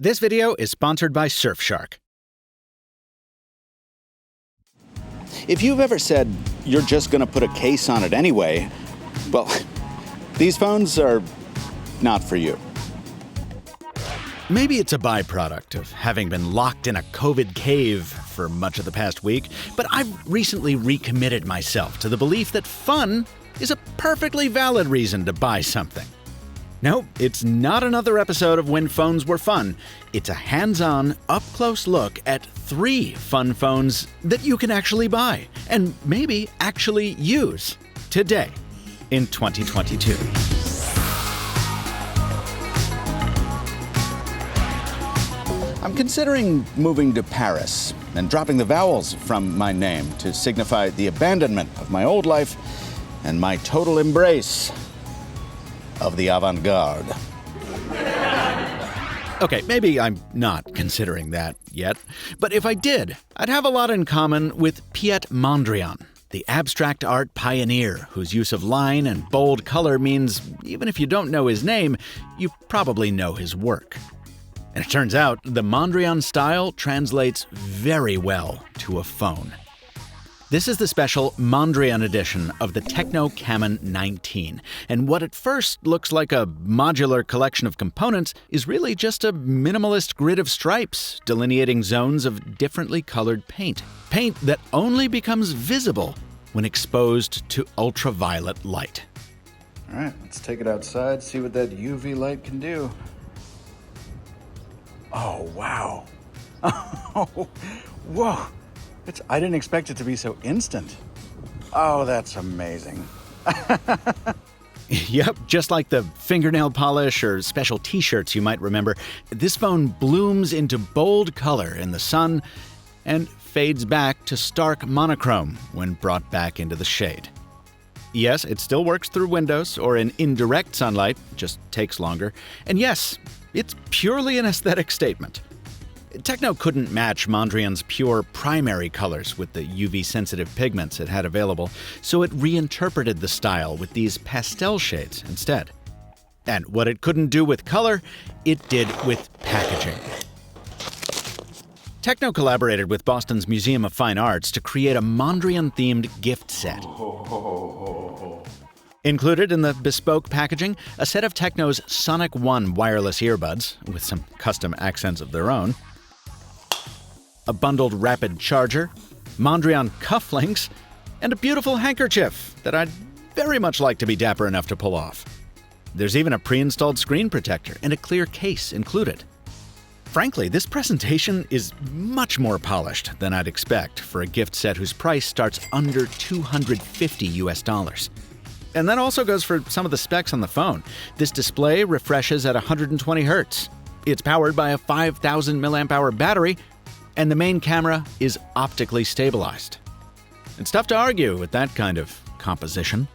This video is sponsored by Surfshark. If you've ever said you're just going to put a case on it anyway, well, these phones are not for you. Maybe it's a byproduct of having been locked in a COVID cave for much of the past week, but I've recently recommitted myself to the belief that fun is a perfectly valid reason to buy something. No, it's not another episode of When Phones Were Fun. It's a hands-on, up-close look at 3 fun phones that you can actually buy and maybe actually use today in 2022. I'm considering moving to Paris and dropping the vowels from my name to signify the abandonment of my old life and my total embrace of the avant-garde. Okay, maybe I'm not considering that yet, but if I did, I'd have a lot in common with Piet Mondrian, the abstract art pioneer whose use of line and bold color means even if you don't know his name, you probably know his work. And it turns out the Mondrian style translates very well to a phone. This is the special Mondrian edition of the TECNO Camon 19, and what at first looks like a modular collection of components is really just a minimalist grid of stripes delineating zones of differently colored paint. Paint that only becomes visible when exposed to ultraviolet light. All right, let's take it outside, see what that UV light can do. Oh, wow. Oh, whoa. I didn't expect it to be so instant. Oh, that's amazing. Yep, just like the fingernail polish or special t-shirts you might remember, this phone blooms into bold color in the sun and fades back to stark monochrome when brought back into the shade. Yes, it still works through windows or in indirect sunlight, just takes longer. And yes, it's purely an aesthetic statement. TECNO couldn't match Mondrian's pure primary colors with the UV-sensitive pigments it had available, so it reinterpreted the style with these pastel shades instead. And what it couldn't do with color, it did with packaging. TECNO collaborated with Boston's Museum of Fine Arts to create a Mondrian-themed gift set. Included in the bespoke packaging, a set of TECNO's Sonic One wireless earbuds, with some custom accents of their own, a bundled rapid charger, Mondrian cufflinks, and a beautiful handkerchief that I'd very much like to be dapper enough to pull off. There's even a pre-installed screen protector and a clear case included. Frankly, this presentation is much more polished than I'd expect for a gift set whose price starts under $250. And that also goes for some of the specs on the phone. This display refreshes at 120 Hz. It's powered by a 5,000 mAh battery, and the main camera is optically stabilized. It's tough to argue with that kind of composition.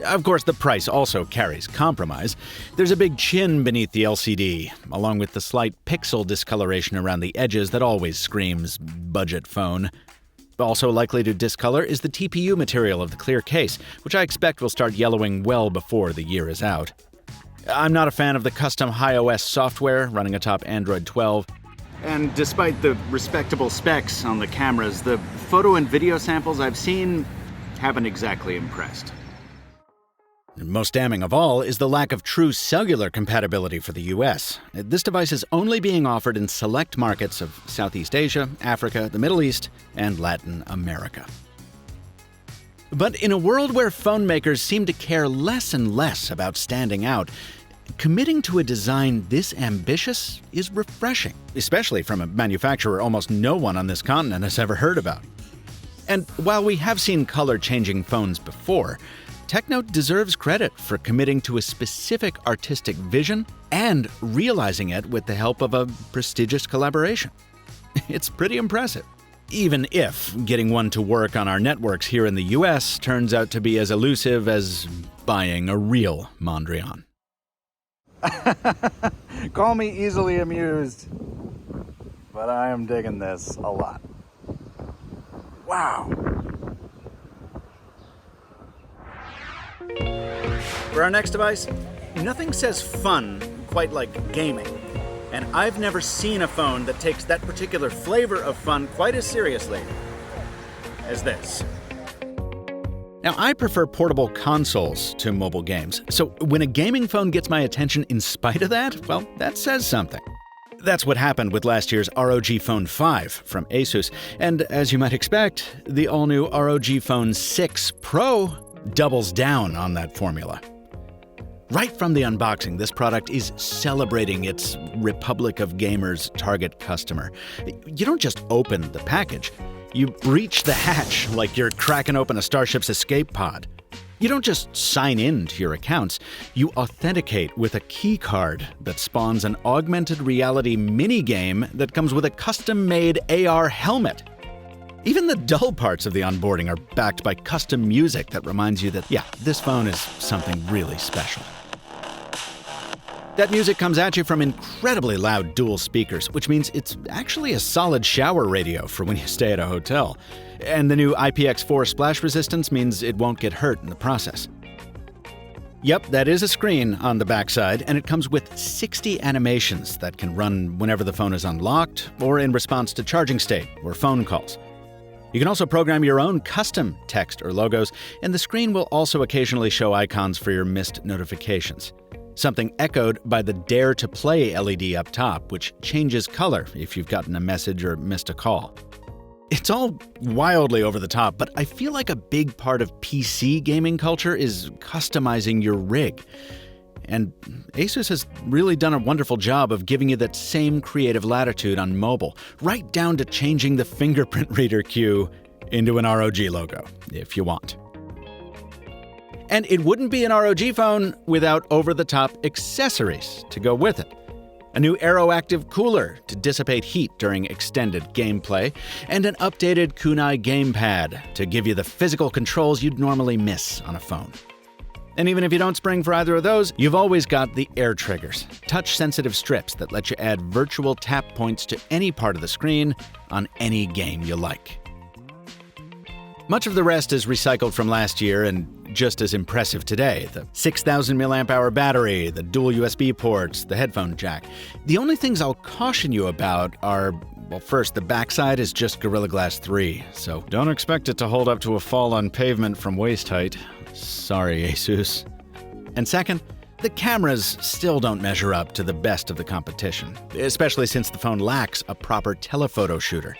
Of course, the price also carries compromise. There's a big chin beneath the LCD, along with the slight pixel discoloration around the edges that always screams budget phone. Also likely to discolor is the TPU material of the clear case, which I expect will start yellowing well before the year is out. I'm not a fan of the custom HiOS software running atop Android 12. And despite the respectable specs on the cameras, the photo and video samples I've seen haven't exactly impressed. Most damning of all is the lack of true cellular compatibility for the US. This device is only being offered in select markets of Southeast Asia, Africa, the Middle East, and Latin America. But in a world where phone makers seem to care less and less about standing out, committing to a design this ambitious is refreshing, especially from a manufacturer almost no one on this continent has ever heard about. And while we have seen color-changing phones before, TECNO deserves credit for committing to a specific artistic vision and realizing it with the help of a prestigious collaboration. It's pretty impressive, even if getting one to work on our networks here in the US turns out to be as elusive as buying a real Mondrian. Call me easily amused, but I am digging this a lot. Wow. For our next device, nothing says fun quite like gaming. And I've never seen a phone that takes that particular flavor of fun quite as seriously as this. Now, I prefer portable consoles to mobile games, so when a gaming phone gets my attention in spite of that, well, that says something. That's what happened with last year's ROG Phone 5 from ASUS, and as you might expect, the all-new ROG Phone 6 Pro doubles down on that formula. Right from the unboxing, this product is celebrating its Republic of Gamers target customer. You don't just open the package. You breach the hatch like you're cracking open a Starship's escape pod. You don't just sign in to your accounts, you authenticate with a key card that spawns an augmented reality minigame that comes with a custom-made AR helmet. Even the dull parts of the onboarding are backed by custom music that reminds you that, yeah, this phone is something really special. That music comes at you from incredibly loud dual speakers, which means it's actually a solid shower radio for when you stay at a hotel. And the new IPX4 splash resistance means it won't get hurt in the process. Yep, that is a screen on the backside, and it comes with 60 animations that can run whenever the phone is unlocked or in response to charging state or phone calls. You can also program your own custom text or logos, and the screen will also occasionally show icons for your missed notifications. Something echoed by the Dare to Play LED up top, which changes color if you've gotten a message or missed a call. It's all wildly over the top, but I feel like a big part of PC gaming culture is customizing your rig. And ASUS has really done a wonderful job of giving you that same creative latitude on mobile, right down to changing the fingerprint reader cue into an ROG logo, if you want. And it wouldn't be an ROG phone without over-the-top accessories to go with it. A new Aeroactive cooler to dissipate heat during extended gameplay, and an updated Kunai gamepad to give you the physical controls you'd normally miss on a phone. And even if you don't spring for either of those, you've always got the Air Triggers, touch-sensitive strips that let you add virtual tap points to any part of the screen on any game you like. Much of the rest is recycled from last year and just as impressive today. The 6,000 mAh battery, the dual USB ports, the headphone jack. The only things I'll caution you about are, well, first, the backside is just Gorilla Glass 3, so don't expect it to hold up to a fall on pavement from waist height. Sorry, ASUS. And second, the cameras still don't measure up to the best of the competition, especially since the phone lacks a proper telephoto shooter.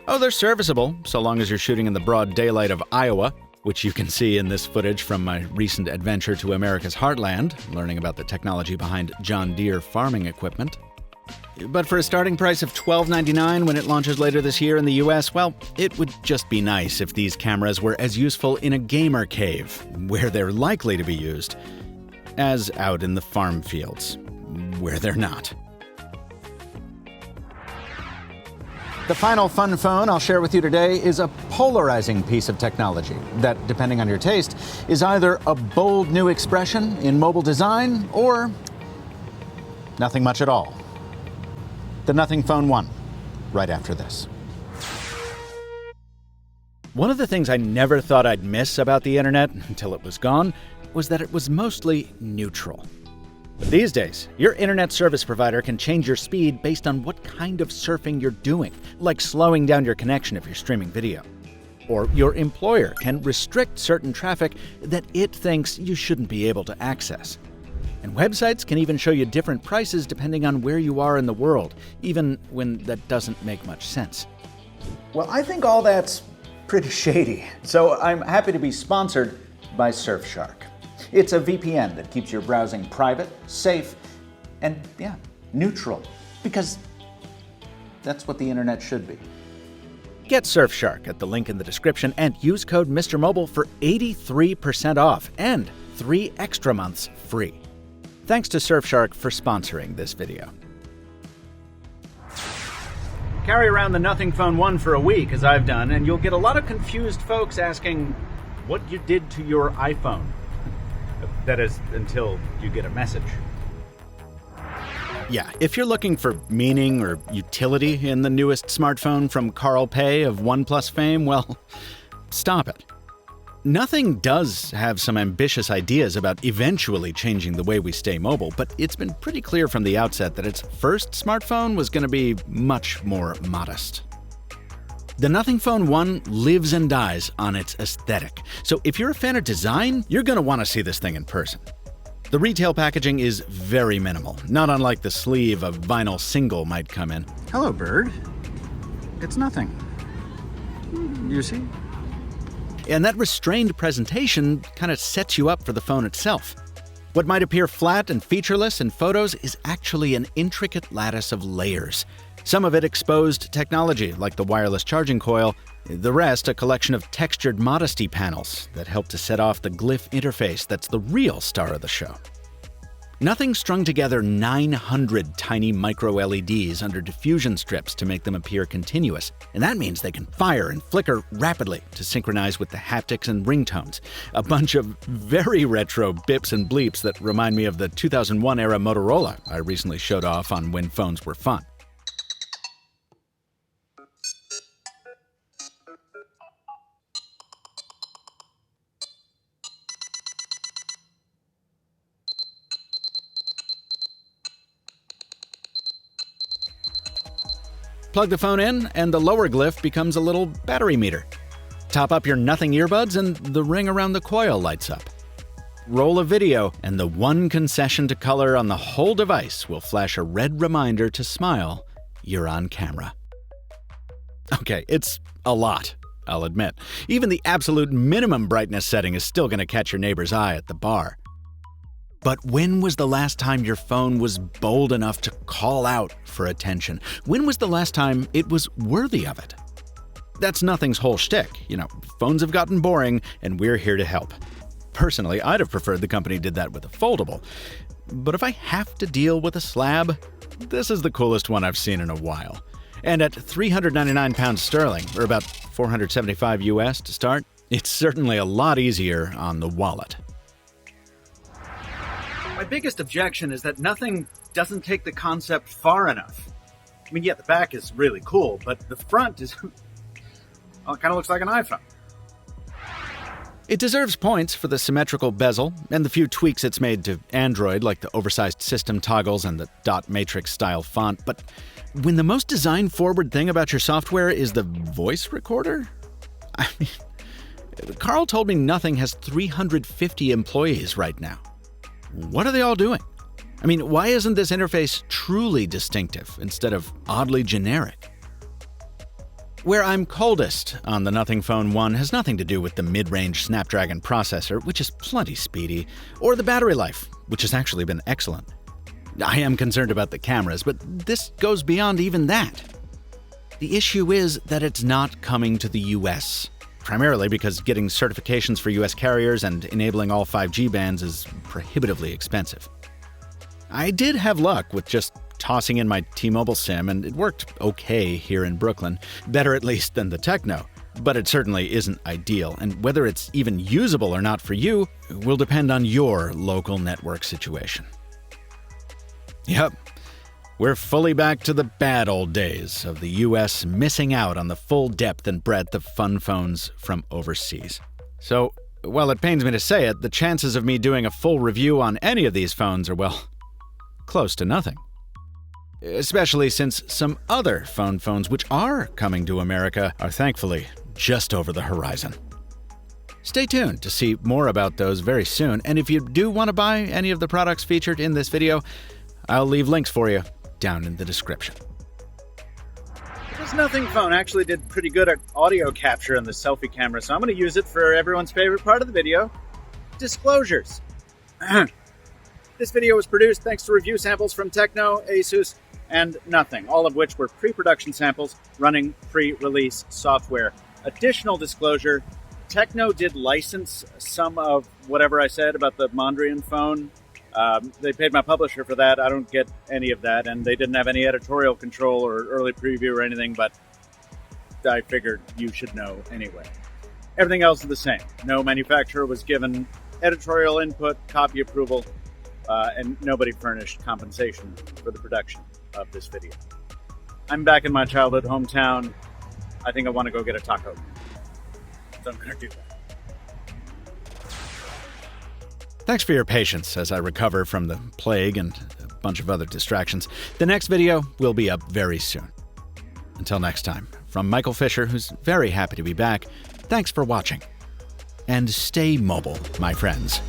Oh, they're serviceable, so long as you're shooting in the broad daylight of Iowa, which you can see in this footage from my recent adventure to America's heartland, learning about the technology behind John Deere farming equipment. But for a starting price of $12.99 when it launches later this year in the US, well, it would just be nice if these cameras were as useful in a gamer cave, where they're likely to be used, as out in the farm fields, where they're not. The final fun phone I'll share with you today is a polarizing piece of technology that, depending on your taste, is either a bold new expression in mobile design or nothing much at all. The Nothing Phone 1, right after this. One of the things I never thought I'd miss about the internet until it was gone was that it was mostly neutral. But these days, your internet service provider can change your speed based on what kind of surfing you're doing, like slowing down your connection if you're streaming video. Or your employer can restrict certain traffic that it thinks you shouldn't be able to access. And websites can even show you different prices depending on where you are in the world, even when that doesn't make much sense. Well, I think all that's pretty shady, so I'm happy to be sponsored by Surfshark. It's a VPN that keeps your browsing private, safe, and, neutral. Because that's what the internet should be. Get Surfshark at the link in the description and use code MrMobile for 83% off and 3 extra months free. Thanks to Surfshark for sponsoring this video. Carry around the Nothing Phone 1 for a week, as I've done, and you'll get a lot of confused folks asking what you did to your iPhone. That is, until you get a message. Yeah, if you're looking for meaning or utility in the newest smartphone from Carl Pei of OnePlus fame, well, stop it. Nothing does have some ambitious ideas about eventually changing the way we stay mobile, but it's been pretty clear from the outset that its first smartphone was going to be much more modest. The Nothing Phone 1 lives and dies on its aesthetic, so if you're a fan of design, you're going to want to see this thing in person. The retail packaging is very minimal, not unlike the sleeve a vinyl single might come in. Hello, bird. It's nothing. You see? And that restrained presentation kind of sets you up for the phone itself. What might appear flat and featureless in photos is actually an intricate lattice of layers. Some of it exposed technology, like the wireless charging coil, the rest a collection of textured modesty panels that help to set off the glyph interface that's the real star of the show. Nothing strung together 900 tiny micro-LEDs under diffusion strips to make them appear continuous, and that means they can fire and flicker rapidly to synchronize with the haptics and ringtones. A bunch of very retro bips and bleeps that remind me of the 2001-era Motorola I recently showed off on when phones were fun. Plug the phone in, and the lower glyph becomes a little battery meter. Top up your Nothing earbuds, and the ring around the coil lights up. Roll a video, and the one concession to color on the whole device will flash a red reminder to smile. You're on camera. Okay, it's a lot, I'll admit. Even the absolute minimum brightness setting is still going to catch your neighbor's eye at the bar. But when was the last time your phone was bold enough to call out for attention? When was the last time it was worthy of it? That's Nothing's whole shtick. Phones have gotten boring, and we're here to help. Personally, I'd have preferred the company did that with a foldable. But if I have to deal with a slab, this is the coolest one I've seen in a while. And at £399 sterling, or about $475 US to start, it's certainly a lot easier on the wallet. My biggest objection is that Nothing doesn't take the concept far enough. I mean, yeah, the back is really cool, but the front is... well, it kind of looks like an iPhone. It deserves points for the symmetrical bezel and the few tweaks it's made to Android, like the oversized system toggles and the dot matrix style font, but when the most design-forward thing about your software is the voice recorder? I mean, Carl told me Nothing has 350 employees right now. What are they all doing? I mean, why isn't this interface truly distinctive instead of oddly generic? Where I'm coldest on the Nothing Phone 1 has nothing to do with the mid-range Snapdragon processor, which is plenty speedy, or the battery life, which has actually been excellent. I am concerned about the cameras, but this goes beyond even that. The issue is that it's not coming to the US. Primarily because getting certifications for US carriers and enabling all 5G bands is prohibitively expensive. I did have luck with just tossing in my T-Mobile SIM, and it worked okay here in Brooklyn, better at least than the TECNO, but it certainly isn't ideal, and whether it's even usable or not for you will depend on your local network situation. Yep. We're fully back to the bad old days of the US missing out on the full depth and breadth of fun phones from overseas. So, while it pains me to say it, the chances of me doing a full review on any of these phones are, well, close to nothing. Especially since some other phones which are coming to America are thankfully just over the horizon. Stay tuned to see more about those very soon, and if you do want to buy any of the products featured in this video, I'll leave links for you down in the description. This Nothing phone actually did pretty good at audio capture in the selfie camera, so I'm going to use it for everyone's favorite part of the video, disclosures. This video was produced thanks to review samples from TECNO, ASUS, and Nothing, all of which were pre-production samples running pre-release software. Additional disclosure, TECNO did license some of whatever I said about the Mondrian phone. They paid my publisher for that. I don't get any of that, and they didn't have any editorial control or early preview or anything, but I figured you should know anyway. Everything else is the same. No manufacturer was given editorial input, copy approval, and nobody furnished compensation for the production of this video. I'm back in my childhood hometown. I think I want to go get a taco. So I'm going to do that. Thanks for your patience as I recover from the plague and a bunch of other distractions. The next video will be up very soon. Until next time, from Michael Fisher, who's very happy to be back, thanks for watching. And stay mobile, my friends.